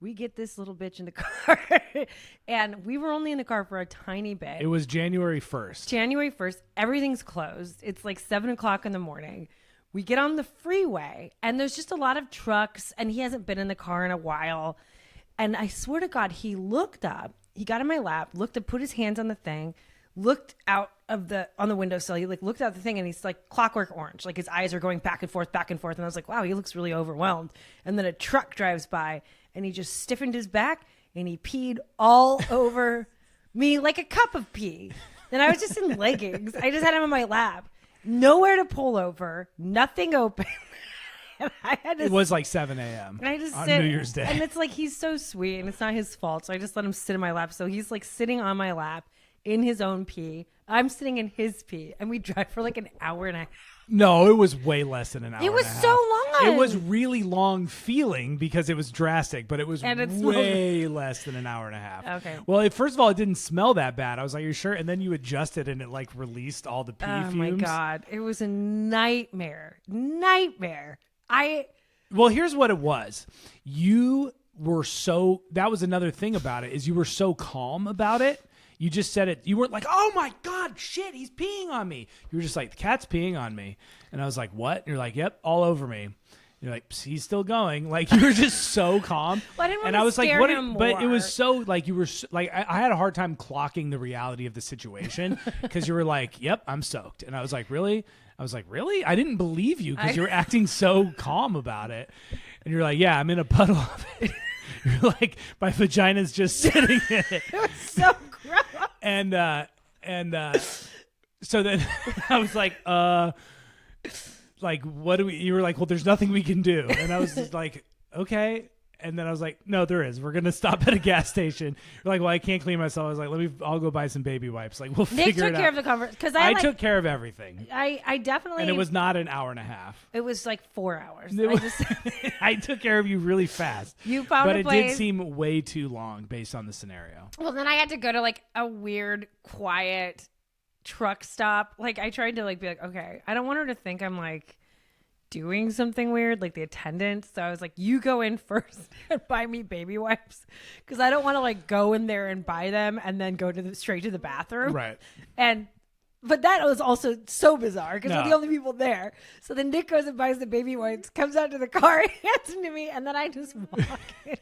We get this little bitch in the car, and we were only in the car for a tiny bit. It was January 1st. January 1st, everything's closed. It's like 7 o'clock in the morning. We get on the freeway, and there's just a lot of trucks, and he hasn't been in the car in a while. And I swear to God, he looked up. He got in my lap, looked up, put his hands on the thing, looked out on the windowsill. He like looked out the thing, and he's like clockwork orange. Like his eyes are going back and forth, back and forth. And I was like, wow, he looks really overwhelmed. And then a truck drives by, and he just stiffened his back, and he peed all over me like a cup of pee. And I was just in leggings. I just had him in my lap. Nowhere to pull over. Nothing open. And it was like 7 a.m. on New Year's Day. And it's like, he's so sweet, and it's not his fault. So I just let him sit in my lap. So he's like sitting on my lap in his own pee. I'm sitting in his pee. And we drive for like an hour and a half. No, it was way less than an hour. It was and a half. so long. It was really long feeling because it was drastic, but it was way less than an hour and a half. Okay. Well, first of all, it didn't smell that bad. I was like, "You're sure?" And then you adjusted, and it like released all the pee fumes. Oh my God! It was a nightmare. Well, here's what it was. You were that was another thing about it, is you were so calm about it. You just said it. You weren't like, oh my God, shit, he's peeing on me. You were just like, the cat's peeing on me. And I was like, what? And you're like, yep, all over me. And you're like, he's still going. Like, you were just so calm. Well, I didn't want and to I was scare like, him more. But it was so like, you were like, I had a hard time clocking the reality of the situation because you were like, yep, I'm soaked. And I was like, really? I was like, really? I didn't believe you because you were acting so calm about it. And you're like, yeah, I'm in a puddle of it. You're like, my vagina's just sitting in it. It was so gross. And so then I was like, what do we? You were like, well, there's nothing we can do. And I was just like, okay. And then I was like, no, there is. We're gonna stop at a gas station. You're like, well, I can't clean myself. I was like, I'll go buy some baby wipes. Like, we'll figure it out. Nick took care of the conversation because I took care of everything. I definitely. And it was not an hour and a half. It was like 4 hours. I took care of you really fast. You found a place. But it did seem way too long based on the scenario. Well, then I had to go to like a weird, quiet truck stop. Like I tried to like be like, okay, I don't want her to think I'm like doing something weird, like the attendant. So I was like, you go in first and buy me baby wipes because I don't want to like go in there and buy them and then go to straight to the bathroom. Right. But that was also so bizarre because we're the only people there. So then Nick goes and buys the baby wipes, comes out to the car, hands them to me, and then I just walk in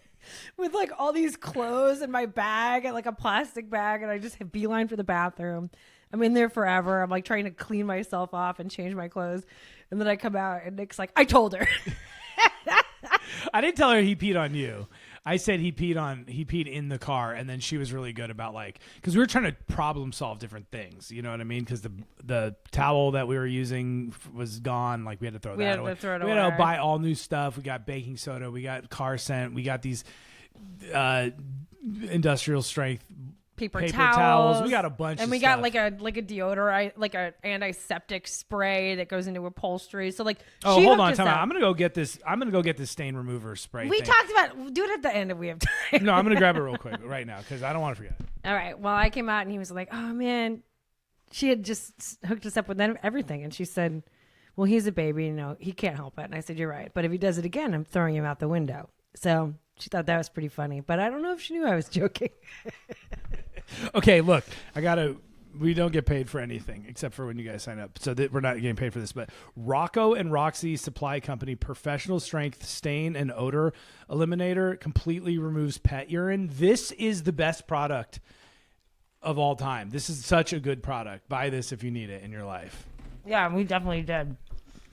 with like all these clothes in my bag and like a plastic bag, and I just have beeline for the bathroom. I'm in there forever. I'm like trying to clean myself off and change my clothes. And then I come out and Nick's like, I told her. I didn't tell her he peed on you. I said he peed in the car, and then she was really good about like, because we were trying to problem solve different things. You know what I mean? Because the towel that we were using was gone. Like we had to throw that away. We had to buy all new stuff. We got baking soda. We got car scent. We got these industrial strength paper towels. We got a bunch. And we got like a deodorant, like a antiseptic spray that goes into upholstery. So like, hold on, time out. I'm gonna go get this stain remover spray. We talked about do it at the end if we have time. No, I'm gonna grab it real quick right now because I don't want to forget it. All right. Well, I came out and he was like, "Oh man," she had just hooked us up with everything, and she said, "Well, he's a baby, you know, he can't help it." And I said, "You're right, but if he does it again, I'm throwing him out the window." So she thought that was pretty funny, but I don't know if she knew I was joking. Okay, look, we don't get paid for anything except for when you guys sign up. So we're not getting paid for this, but Rocco and Roxy Supply Company professional strength stain and odor eliminator completely removes pet urine. This is the best product of all time. This is such a good product. Buy this if you need it in your life. Yeah, we definitely did.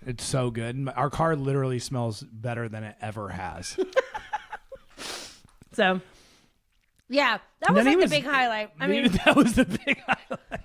It's so good. Our car literally smells better than it ever has. So, yeah, that was like the big highlight. I mean, that was the big highlight.